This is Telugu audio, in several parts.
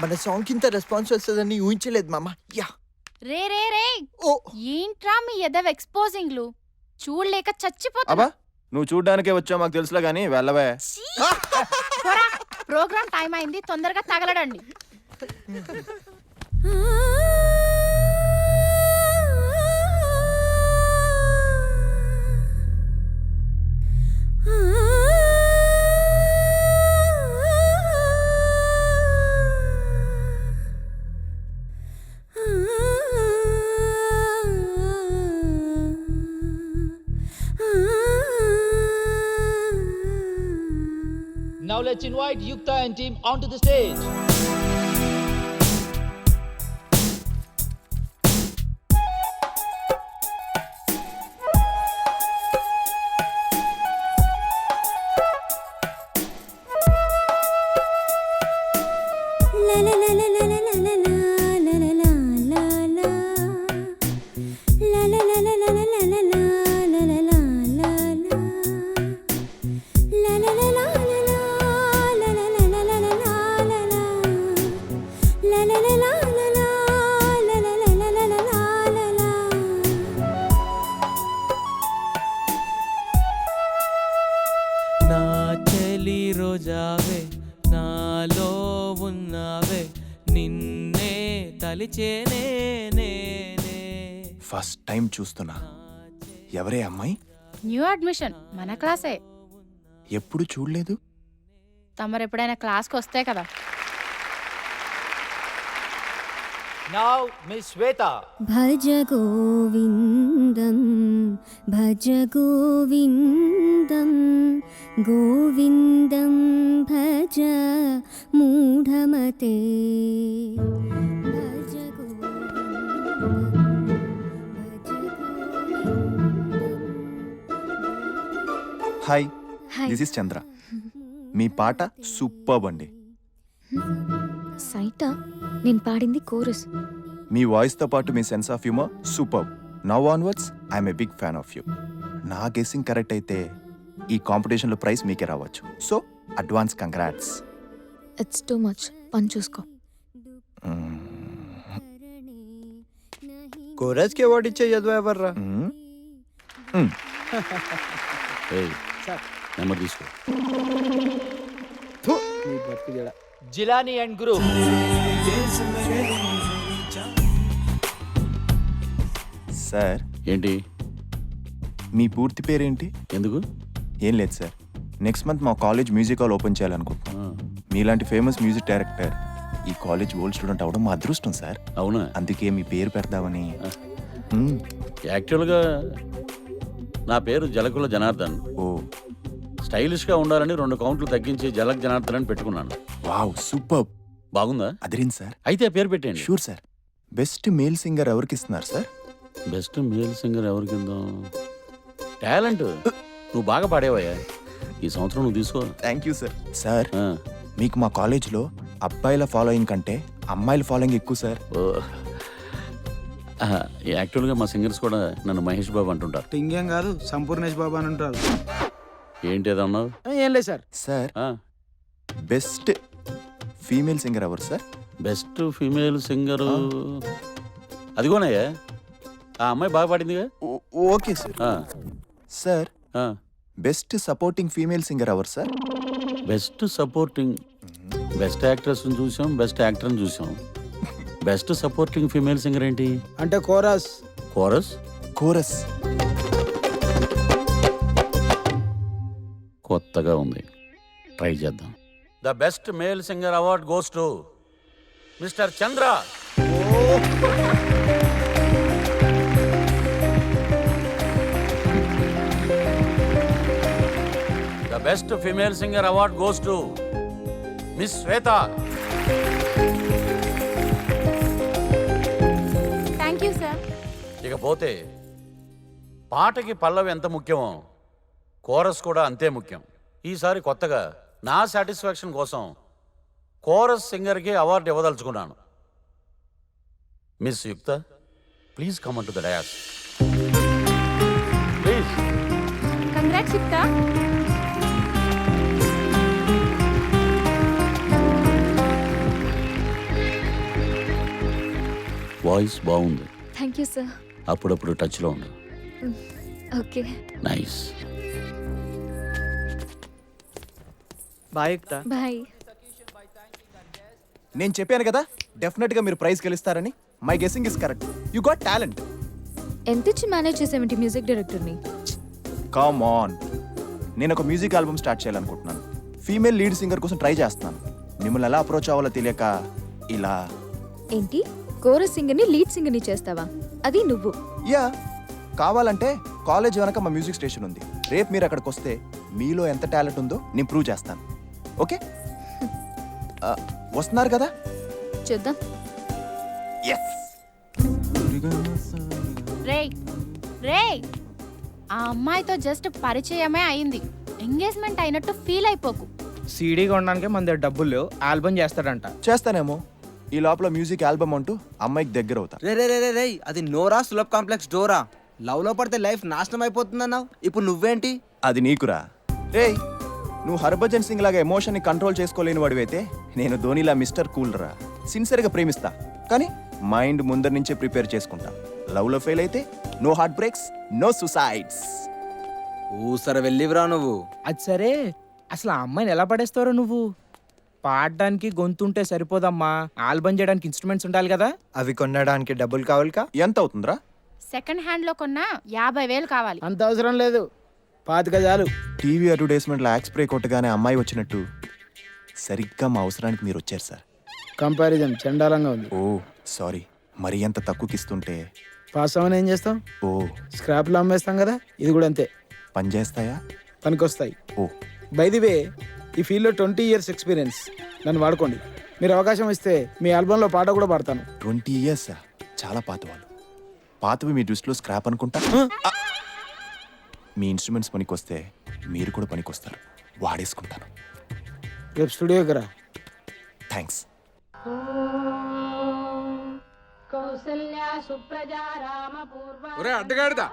మన సాంగ్ ఇంత రెస్పాన్స్ వస్తుందని ఊహించలేదు మామ. యా రే రే రే ఓ ఏంట్రా మీ ఎదవ ఎక్స్పోజింగ్లు చూడలేక చచ్చిపోతా అబ్బా నువ్వు చూడ్డానికే వచ్చావు మాకు తెలుసులే గానీ వెళ్ళవే. ప్రోగ్రామ్ టైం అయింది, తొందరగా తగలడండి. Now let's invite Yukta and team onto the stage. నా చెలి రోజావే నాలో ఉన్నావే నిన్నే తలిచేనే నేనే. ఫస్ట్ టైం చూస్తున్నా. ఎవరే అమ్మాయి? న్యూ అడ్మిషన్, మన క్లాసే. ఎప్పుడు చూడలేదు. తమరు ఎప్పుడైనా క్లాస్కి వస్తే కదా. Now Miss Shweta. Bhaja Govindam Bhaja Govindam Govindam Bhaja మూఢమతే Bhaja Govindam Bhaja Govindam. Hi, this is చంద్ర. మీ పాట సూపర్బ్ అండి. సైటా నేను పాడింది కోరస్. మీ వాయిస్తో పాటు మీ sense of humour superb. Now onwards I'm a big fan of you. నా గెస్సింగ్ కరెక్ట్ అయితే ఈ కాంపిటీషన్లో ప్రైజ్ మీకే రావచ్చు. So advance congrats. It's too much, పని చూసుకో. కోరస్ కి అవార్డు ఇచ్చే చదువు ఎవర్రా? నెంబర్ తీసుకో. Jilani and Guru. సార్ ఏంటి? మీ పూర్తి పేరేంటి? ఎందుకు? ఏం లేదు సార్, నెక్స్ట్ మంత్ మా కాలేజ్ మ్యూజిక్ హాల్ ఓపెన్ చేయాలనుకుంటున్నాం. మీలాంటి ఫేమస్ మ్యూజిక్ డైరెక్టర్ ఈ కాలేజ్ ఓల్డ్ స్టూడెంట్ అవడం మా అదృష్టం సార్. అవునా? అందుకే మీ పేరు పెడదామని. యాక్చువల్గా నా పేరు జలకుల జనార్దన్. ఓ స్టైలిష్గా ఉండాలని 2 కౌంట్లు తగ్గించి జలక్ జనార్దన్ అని పెట్టుకున్నాను. Wow super. బాగుందా? అదిరింది సార్. అయితే ఆ పేరు పెట్టండి. Sure sir. Best male singer ఎవరికి ఇస్తున్నారు సార్? బెస్ట్ మేల్ సింగర్ ఎవరికి ఇద్దాం? టాలెంట్ నువ్వు బాగా పాడేవయ్యా, ఈ సంవత్సరం నువ్వు తీసుకో. Thank you sir. సార్ మీకు మా కాలేజ్లో అబ్బాయిల ఫాలోయింగ్ కంటే అమ్మాయిల ఫాలోయింగ్ ఎక్కువ సార్. యాక్చువల్గా మా సింగర్స్ కూడా నన్ను మహేష్ బాబు అంటుంటారు. ఇంకేం కాదు, సంపూర్ణేష్ బాబు అని అంటారు. ఏంటి ఏదన్నావు? ఏం లేదు sir. Sir best female singer ఎవరు సార్? బెస్ట్ ఫీమేల్ సింగరు అదిగోనయ్యా, ఆ అమ్మాయి బాగా పాడిందిగా. Okay sir. Sir best supporting female singer ఎవరు సార్? బెస్ట్ సపోర్టింగ్, బెస్ట్ యాక్ట్రెస్ని చూసాం, బెస్ట్ యాక్టర్ని చూసాం. బెస్ట్ సపోర్టింగ్ ఫీమేల్ సింగర్ ఏంటి అంటే కోరస్. కోరస్? కోరస్ కొత్తగా ఉంది, ట్రై చేద్దాం. The best male singer award goes to mister Chandra. The best female singer award goes to miss Shweta. Thank you sir. ఇకపోతే పాటకి పల్లవి ఎంత ముఖ్యమో కోరస్ కూడా అంతే ముఖ్యం. ఈసారి కొత్తగా నా సాటిస్ఫాక్షన్ కోసం కోరస్ సింగర్కి అవార్డు ఇవ్వదలుచుకున్నాను. Miss Yukta, please come on to the dais. Please. Congrats Yukta. Voice బాగుంది. Thank you sir. అప్పుడప్పుడు టచ్లో ఉండు. ఓకే. నైస్. Bye bye. నేను చెప్పాను కదా డెఫినెట్గా మీరు ప్రైజ్ గెలుస్తారని. My guessing is correct. You got talent. ఎంత ఇచ్చి మేనేజ్ చేసావేంటి మ్యూజిక్ డైరెక్టర్ని? Come on. నేను ఒక మ్యూజిక్ ఆల్బమ్ స్టార్ట్ చేయాలనుకుంటున్నాను. ఫీమేల్ లీడ్ సింగర్ కోసం ట్రై చేస్తున్నాను. మిమ్మల్ని ఎలా అప్రోచ్ అవ్వాలో తెలియక ఇలా. ఏంటి కోరస్ సింగర్ని లీడ్ సింగర్ని చేస్తావా? అది నువ్వు? యా, కావాలంటే కాలేజ్ వెనక మా మ్యూజిక్ స్టేషన్ ఉంది. రేపు మీరు అక్కడికి వస్తే మీలో ఎంత టాలెంట్ ఉందో నేను ప్రూవ్ చేస్తాను. ఓకే? వస్తున్నారు కదా? చూద్దాం. రేయ్ రేయ్, ఆ అమ్మాయితో జస్ట్ పరిచయమే అయింది. ఎంగేజ్మెంట్ అయినట్టు ఫీల్ అయిపోకు. సీడీ కొనడానికి మన దగ్గర డబ్బులు లేవు, ఆల్బమ్ చేస్తాడంట. చేస్తానేమో. ఈ లోపల మ్యూజిక్ ఆల్బమ్ అంటూ అమ్మాయికి దగ్గర అవుతా. రే రే రే రే రే అది నోరా సులభ్ కాంప్లెక్స్ డోరా. లవ్ లో పడితే లైఫ్ నాశనం అయిపోతుందన్నావు, ఇప్పుడు నువ్వేంటి? అది నీకురా. రేయ్, నువ్వు హర్భజన్ సింగ్ లాగా ఎమోషన్ని కంట్రోల్ చేసుకోలేని వాడివైతే నేను ధోనిలా మిస్టర్ కూల్ రా. సిన్సియర్గా ప్రేమిస్తా, కానీ మైండ్ ముందర నుంచే ప్రిపేర్ చేసుకుంటా. లవ్లో ఫెయిల్ అయితే no heart breaks, no suicides. ఊసర వెళ్ళివిరా నువ్వు. అది సరే, అసలు ఆ అమ్మాయిని ఎలా పడేస్తారో నువ్వు? పాడడానికి గొంతుంటే సరిపోదమ్మా, ఆల్బమ్ చేయడానికి ఇన్స్ట్రుమెంట్స్ ఉండాలి కదా. అవి కొనడానికి డబ్బులు కావాలికా? ఎంత అవుతుందిరా? సెకండ్ హ్యాండ్ లో కొన్నా 50,000 కావాలి. అంత అవసరం లేదు, 5 గజాలు. టీవీ అడ్వర్టైజ్మెంట్లో యాక్స్ స్ప్రే కొట్టగానే అమ్మాయి వచ్చినట్టు సరిగ్గా మా అవసరానికి మీరు వచ్చారు సార్. కంపారిజన్ చండాలంగా ఉంది. ఓ సారీ, మరీ ఎంత తక్కువకి ఇస్తుంటే. పాస్ అవ్వని ఏం చేస్తాం? ఓ, స్క్రాప్లో అమ్మేస్తాం కదా, ఇది కూడా అంతే. పని చేస్తాయా? పనికొస్తాయి. ఓ, బై ది వే, ఈ ఫీల్డ్లో 20 years ఎక్స్పీరియన్స్. నన్ను వాడుకోండి. మీరు అవకాశం ఇస్తే మీ ఆల్బంలో పాట కూడా పాడతాను. 20 years చాలా పాత వాళ్ళు. పాతవి మీ దృష్టిలో స్క్రాప్ అనుకుంటా. మీ ఇన్స్ట్రుమెంట్స్ పనికొస్తే మీరు కూడా పనికొస్తారు. వాడేసుకుంటాను. రేపు స్టూడియోకి రా. థ్యాంక్స్. ఒరే అడ్డగాడిదా,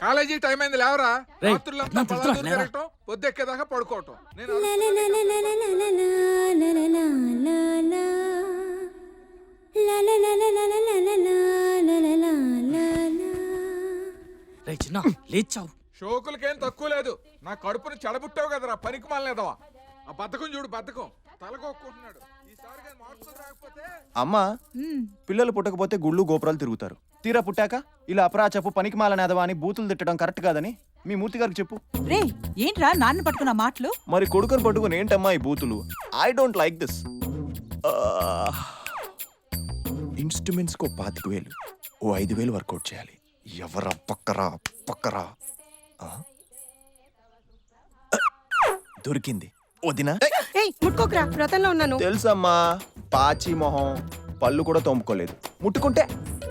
కాలేజీ టైం అయింది లేవరా. రాత్రులంతా పదాలు తిరగటం, పొద్దెక్కేదాకా పడుకోవటం. నేను చిన్న లేచావు. షోకులకేం తక్కువ లేదు. నా కడుపును చెడబుట్టావు కదరా పనికి మాలనేదవా. ఆ బద్ధకం చూడు, బద్ధకం తలకొక్కుంటున్నాడు. ఈసారి కానీ మార్క్స్ రాకపోతే. అమ్మా, పిల్లలు పుట్టకపోతే గుళ్ళు గోపురాలు తిరుగుతారు. తీరా పుట్టాక ఇలా అపరాచపు పనికి మాలనేదవా అని బూతులు తిట్టడం కరెక్ట్ కాదని మీ మూర్తి గారికి చెప్పు. రే ఏంట్రా నాన్న పట్టుకున్న మాటలు? మరి కొడుకుని పట్టుకుని ఏంటమ్మా ఈ బూతులు? I don't like this. ఇన్స్ట్రుమెంట్స్కి 25,000, ఓ 5,000 వర్కౌట్ చేయాలి. ఎవరా పక్కరా పక్కరా. దొరికింది. వదినా ముట్టుకోకరా, వ్రతంలో ఉన్నాను. తెలుసమ్మా, పాచి మొహం, పళ్ళు కూడా తోముకోలేదు. ముట్టుకుంటే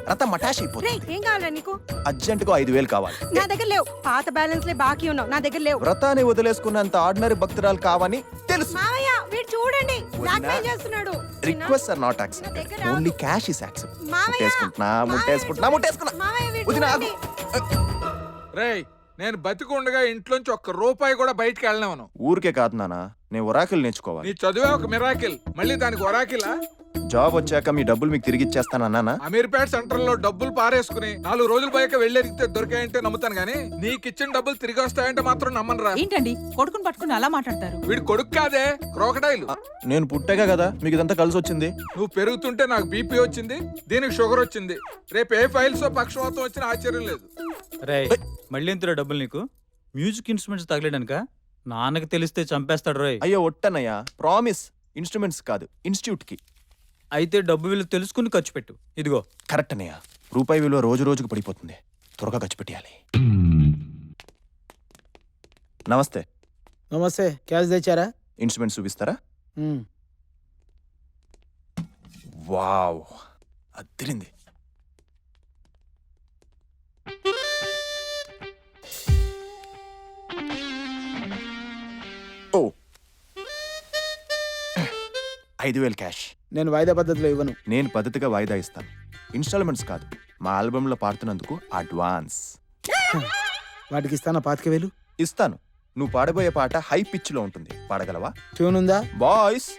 రథం మటాష్ అయిపోతుంది. ఏం కావాలా నీకు? అర్జెంటుగా 5,000 కావాలి. నా దగ్గర లేవు, పాత బ్యాలెన్స్ లే బాకీ ఉన్నావు, నా దగ్గర లేవు. వ్రతాన్ని వదిలేసుకున్నంత ఆర్డినరీ భక్తురాలు కావని తెలుసు. మావయ్య వీడు చూడండి, బ్లాక్మెయిల్ చేస్తున్నాడు. Request are not accepted, only cash is accepted. మావయ్య, ముట్టేసుకుంటున్నా. మావయ్య వీడు వదినా, చూడండి. రేయ్, నేను బతికుండగా ఇంట్లోంచి ₹1 కూడా బయటికి వెళ్ళలేవను. ఊరికే కాదు నాన్న, నేను ఒరాకిల్ నేర్చుకోవాలి. నీ చదివే ఒక మిరాకిల్, మళ్ళీ దానికి ఒరాకిలా? జాబ్ వచ్చాక మీ డబ్బులు మీకు తిరిగి ఇచ్చేస్తానన్నానా? అమీర్పేట సెంటర్ లో డబ్బులు పారేసుకుని 4 రోజులు పోయాక వెళ్ళేరిగితే దొరికాయంటే నమ్ముతాను గానీ, నీకు ఇచ్చిన డబ్బులు తిరిగి వస్తాయంటే మాత్రం నమ్మనురా. ఏంటండి కొడుకుని పట్టుకుని అలా మాట్లాడతారు? వీడు కొడుకు కాదే, క్రోకడైల్. నేను పుట్టాక కదా మీకు ఇదంతా కలిసి వచ్చింది. నువ్వు పెరుగుతుంటే నాకు బీపీ వచ్చింది, దీనికి షుగర్ వచ్చింది. రేపు ఏ ఫైల్స్ పక్షవాతం వచ్చిన ఆశ్చర్యం లేదు. రే మళ్ళీ ఎంతరా డబ్బులు నీకు? మ్యూజిక్ ఇన్స్ట్రుమెంట్స్ తగలేడనుక? నాన్నకి తెలిస్తే చంపేస్తాడు రోయ్. అయ్యో ఒట్టనయ్యా, ప్రామిస్. ఇన్స్ట్రుమెంట్స్ కాదు, ఇన్స్టిట్యూట్ కి. అయితే డబ్బు విలువ తెలుసుకుని ఖర్చు పెట్టు. ఇదిగో. కరెక్ట్ అన్నయ్య, రూపాయి విలువ రోజు రోజుకు పడిపోతుంది. త్వరగా ఖర్చు పెట్టాలి. నమస్తే. నమస్తే. క్యాష్ తెచ్చారా? ఇన్స్ట్రుమెంట్స్ చూపిస్తారా? వావ్, అదిరింది. ఓ, 5,000 క్యాష్. నేను వాయిదా పద్ధతిలో ఇవ్వను. నేను పద్ధతిగా వాయిదా ఇస్తాను. ఇన్స్టాల్మెంట్స్ కాదు, మా ఆల్బంలో పాడుతున్నందుకు అడ్వాన్స్. వాటికి ఇస్తానా 25,000? ఇస్తాను. నువ్వు పాడబోయే పాట హై పిచ్ లో ఉంటుంది, పాడగలవా? ట్యూన్ ఉందా? బాయ్స్